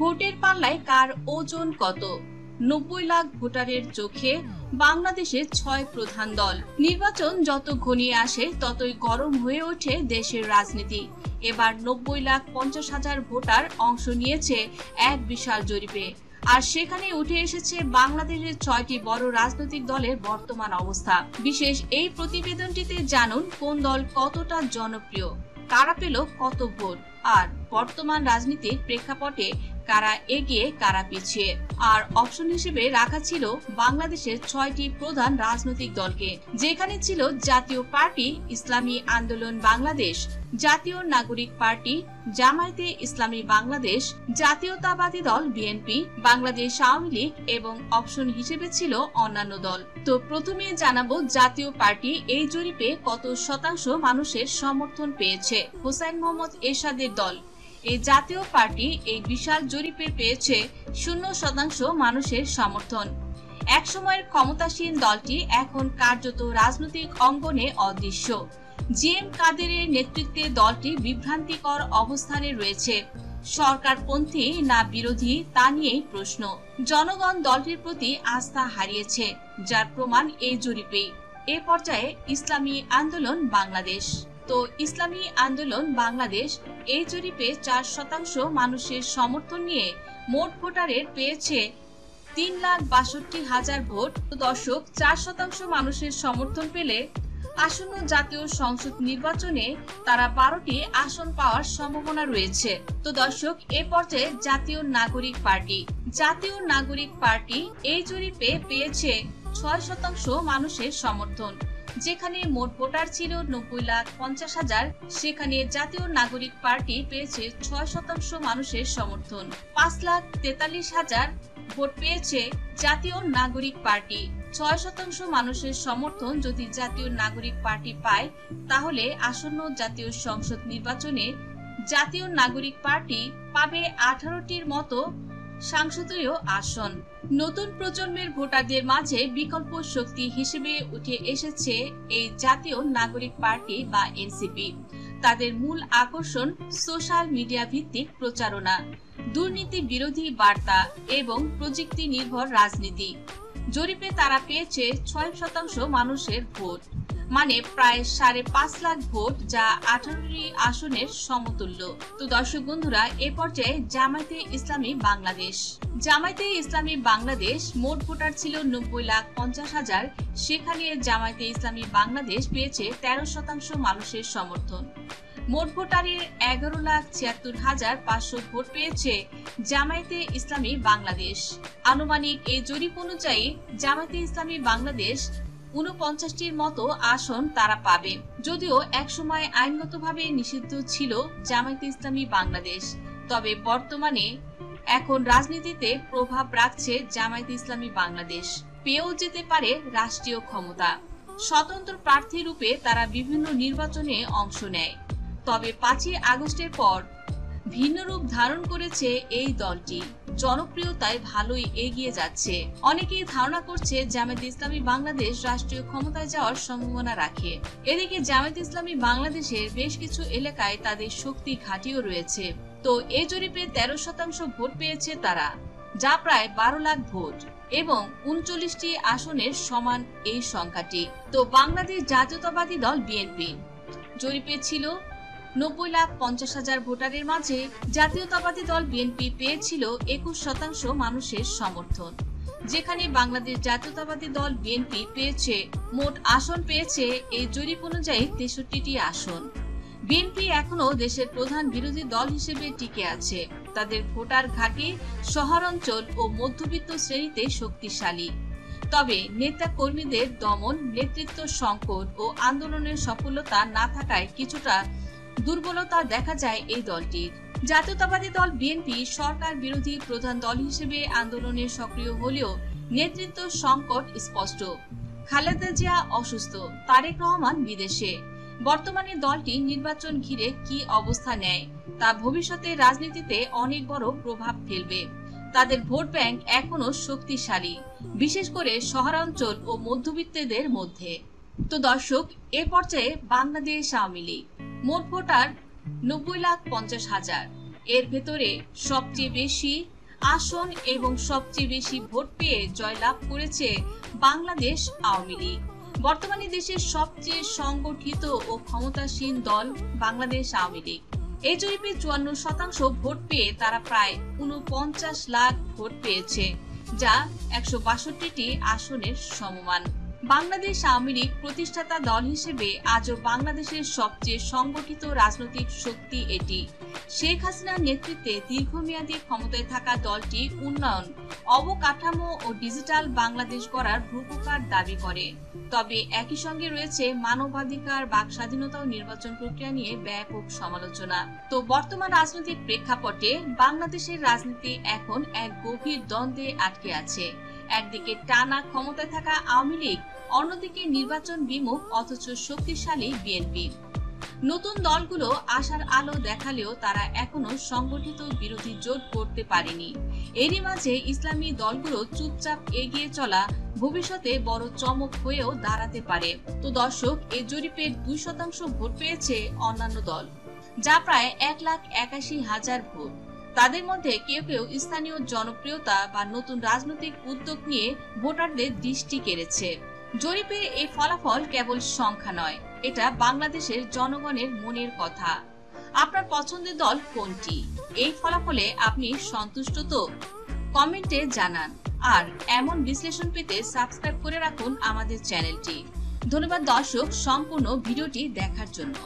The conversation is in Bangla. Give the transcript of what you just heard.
ভোটের পাল্লায় কার ওজন কত? 90 লাখ ভোটারের চোখে বাংলাদেশের 6 প্রধান দল। নির্বাচন যত ঘনিয়ে আসে ততই গরম হয়ে ওঠে দেশের রাজনীতি। এবার 90,50,000 ভোটার অংশ নিয়েছে এক বিশাল জরিপে। আর সেখানে উঠে এসেছে বাংলাদেশের 6টি বড় রাজনৈতিক দলের বর্তমান অবস্থা। বিশেষ এই প্রতিবেদনটিতে জানুন কোন দল কতটা জনপ্রিয়, কারা পেল কত ভোট, আর বর্তমান রাজনীতির প্রেক্ষাপটে কারা এগিয়ে কারা পিছিয়ে। আর অপশন হিসেবে রাখা ছিল বাংলাদেশের 6টি প্রধান রাজনৈতিক দলকে, যেখানে ছিল জাতীয় পার্টি, ইসলামী আন্দোলন বাংলাদেশ, জাতীয় নাগরিক পার্টি, জামায়াতে ইসলামী বাংলাদেশ, জাতীয়তাবাদী দল বিএনপি, বাংলাদেশ আওয়ামী লীগ এবং অপশন হিসেবে ছিল অন্যান্য দল। তো প্রথমে জানাবো জাতীয় পার্টি এই জরিপে কত শতাংশ মানুষের সমর্থন পেয়েছে। হোসেন মোহাম্মদ এরশাদের দল এই জাতীয় পার্টি এই বিশাল জরিপে পেয়েছে 0% মানুষের সমর্থন। এক সময়ের ক্ষমতাসীন দলটি এখন কার্যত রাজনৈতিক অঙ্গনে অদৃশ্য। জিএম কাদেরের নেতৃত্বে দলটি বিভ্রান্তিকর অবস্থানে রয়েছে। সরকারপন্থী না বিরোধী তা নিয়েই প্রশ্ন। জনগণ দলটির প্রতি আস্থা হারিয়েছে, যার প্রমাণ এই জরিপেই। এ পর্যায়ে ইসলামী আন্দোলন বাংলাদেশ। তো ইসলামী আন্দোলন বাংলাদেশ এই জরিপে 4% মানুষের সমর্থন নিয়ে মোট ভোটারের পেয়েছে 3,62,000 ভোট। তো দর্শক, 4% মানুষের সমর্থন পেলে আসন্ন জাতীয় সংসদ নির্বাচনে তারা 12টি আসন পাওয়ার সম্ভাবনা রয়েছে। তো দর্শক, এ পর্যায়ে জাতীয় নাগরিক পার্টি। জাতীয় নাগরিক পার্টি এই জরিপে পেয়েছে 6% মানুষের সমর্থন। যেখানে মোট ভোটার ছিল 90,50,000, সেখানে জাতীয় নাগরিক পার্টি পেয়েছে 6% মানুষের সমর্থন। 5,43,000 ভোট পেয়েছে জাতীয় নাগরিক পার্টি। 6% মানুষের সমর্থন যদি জাতীয় নাগরিক পার্টি পায়, তাহলে আসন্ন জাতীয় সংসদ নির্বাচনে জাতীয় নাগরিক পার্টি পাবে 18টির মতো সংসদীয় আসন। নতুন প্রজন্মের ভোটারদের মাঝে বিকল্প শক্তি হিসেবে উঠে এসেছে এই জাতীয় নাগরিক পার্টি বা এনসিপি। তাদের মূল আকর্ষণ সোশ্যাল মিডিয়া ভিত্তিক প্রচারণা, দুর্নীতি বিরোধী বার্তা এবং প্রযুক্তি নির্ভর রাজনীতি। জরিপে তারা পেয়েছে 6% মানুষের ভোট, মানে প্রায় 5.5 লাখ ভোট, যা 18টি আসনের সমতুল্য। তো দর্শক বন্ধুরা, এ পর্যায়ে জামায়াতে ইসলামী বাংলাদেশ। জামায়াতে ইসলামী বাংলাদেশ মোট ভোটার ছিল 90,50,000, সেখানে জামায়াতে ইসলামী বাংলাদেশ পেয়েছে 13% মানুষের সমর্থন। মোট ভোটারের 11,76,500 ভোট পেয়েছে জামায়াতে ইসলামী বাংলাদেশ। আনুমানিক এই জরিপ অনুযায়ী জামায়াতে ইসলামী বাংলাদেশ 49টির মতো আসন তারা পাবে। যদিও একসময় আইনগতভাবে নিষিদ্ধ ছিল জামায়াতে ইসলামী বাংলাদেশ, তবে বর্তমানে এখন রাজনীতিতে প্রভাব রাখছে জামায়াতে ইসলামী বাংলাদেশ। পেয়েও যেতে পারে রাষ্ট্রীয় ক্ষমতা। স্বতন্ত্র প্রার্থী রূপে তারা বিভিন্ন নির্বাচনে অংশ নেয়। তবে 5ই আগস্টের পর ভিন্ন রূপ ধারণ করেছে এই দলটি। জনপ্রিয়তায় ভালোই এগিয়ে যাচ্ছে। অনেকেই ধারণা করছে জামায়াতে ইসলামী বাংলাদেশ রাষ্ট্রীয় ক্ষমতায় যাওয়ার সম্ভাবনা রাখে। এদিকে জামায়াতে ইসলামী বাংলাদেশের বেশ কিছু এলাকায় তাদের শক্তি ঘাঁটিও রয়েছে। তো এই জরিপে 13% ভোট পেয়েছে তারা, যা প্রায় 12 লাখ ভোট এবং 39টি আসনের সমান এই সংখ্যাটি। তো বাংলাদেশ জাতীয়তাবাদী দল বিএনপি জরিপে ছিল 90,50,000 ভোটারের মাঝে জাতীয়তাবাদী দল বিএনপি পেয়েছিল 21% মানুষের সমর্থন। যেখানে বাংলাদেশ জাতীয়তাবাদী দল বিএনপি পেয়েছে মোট আসন পেয়েছে এই জরিপ অনুযায়ী 63টি আসন। বিএনপি এখনো দেশের প্রধান বিরোধী দল হিসেবে টিকে আছে। তাদের ভোটার ঘাঁটি শহরাঞ্চল ও মধ্যবিত্ত শ্রেণীতে শক্তিশালী। তবে নেতা কর্মীদের দমন, নেতৃত্ব সংকট ও আন্দোলনের সফলতা না থাকায় কিছুটা দুর্বলতা দেখা যায় এই দলটির। জাতীয়তাবাদী দল বিএনপি সরকার বিরোধী প্রধান দল হিসেবে আন্দোলনে সক্রিয় হলেও নেতৃত্ব সংকট স্পষ্ট। খালেদা জিয়া অসুস্থ, তারেক রহমান বিদেশে। বর্তমানে দলটি নির্বাচন ঘিরে কি অবস্থা নেয় তা ভবিষ্যতে রাজনীতিতে অনেক বড় প্রভাব ফেলবে। তাদের ভোট ব্যাংক এখনো শক্তিশালী, বিশেষ করে শহরাঞ্চল ও মধ্যবিত্তদের মধ্যে। তো দর্শক, এ পর্যায়ে বাংলাদেশ আওয়ামী লীগ মোট ভোটার 90,50,000, এর ভেতরে সবচেয়ে বেশি আসন এবং সবচেয়ে বেশি ভোট পেয়ে জয়লাভ করেছে বাংলাদেশ আওয়ামী লীগ। বর্তমানে দেশের সবচেয়ে সংগঠিত ও ক্ষমতাসীন দল বাংলাদেশ আওয়ামী লীগ। এই জরিপে 54% ভোট পেয়ে তারা প্রায় 49 লাখ ভোট পেয়েছে, যা 162টি আসনের সমমান। বাংলাদেশ আওয়ামী লীগ প্রতিষ্ঠাতা দল হিসেবে আজও বাংলাদেশের সবচেয়ে সংগঠিত রাজনৈতিক শক্তি এটি। শেখ হাসিনার নেতৃত্বে দীর্ঘমেয়াদী ক্ষমতায় থাকা দলটি উন্নয়ন, অবকাঠামো ও ডিজিটাল বাংলাদেশ গড়ার রূপকার দাবি করে। তবে একই সঙ্গে রয়েছে মানবাধিকার, বাক স্বাধীনতা ও নির্বাচন প্রক্রিয়া নিয়ে ব্যাপক সমালোচনা। তো বর্তমান রাজনৈতিক প্রেক্ষাপটে বাংলাদেশের রাজনীতি এখন এক গভীর দ্বন্দ্বে আটকে আছে। একদিকে টানা ক্ষমতায় থাকা আওয়ামী লীগ, অন্যদিকে নির্বাচন বিমুখ অথচ শক্তিশালী বিএনপি। নতুন দলগুলো আশার আলো দেখালেও তারা এখনো সংগঠিত বিরোধী জোট করতে পারেনি। এরই মাঝে ইসলামী দলগুলো চুপচাপ এগিয়ে চলা ভবিষ্যতে বড় চমক হয়েও দাঁড়াতে পারে। তো দর্শক, এই জরিপে 2% ভোট পেয়েছে অন্যান্য দল, যা প্রায় 1,81,000 ভোট। তাদের মধ্যে কেউ কেউ স্থানীয় জনপ্রিয়তা বা নতুন রাজনৈতিক উদ্যোগ নিয়ে ভোটারদের দৃষ্টি কেড়েছে। জরিপের এই ফলাফল কেবল সংখ্যা নয়, এটা বাংলাদেশের জনগণের মনের কথা। আপনার পছন্দের দল কোনটি? এই ফলাফলে আপনি সন্তুষ্ট তো? কমেন্টে জানান। আর এমন বিশ্লেষণ পেতে সাবস্ক্রাইব করে রাখুন আমাদের চ্যানেলটি। ধন্যবাদ দর্শক সম্পূর্ণ ভিডিওটি দেখার জন্য।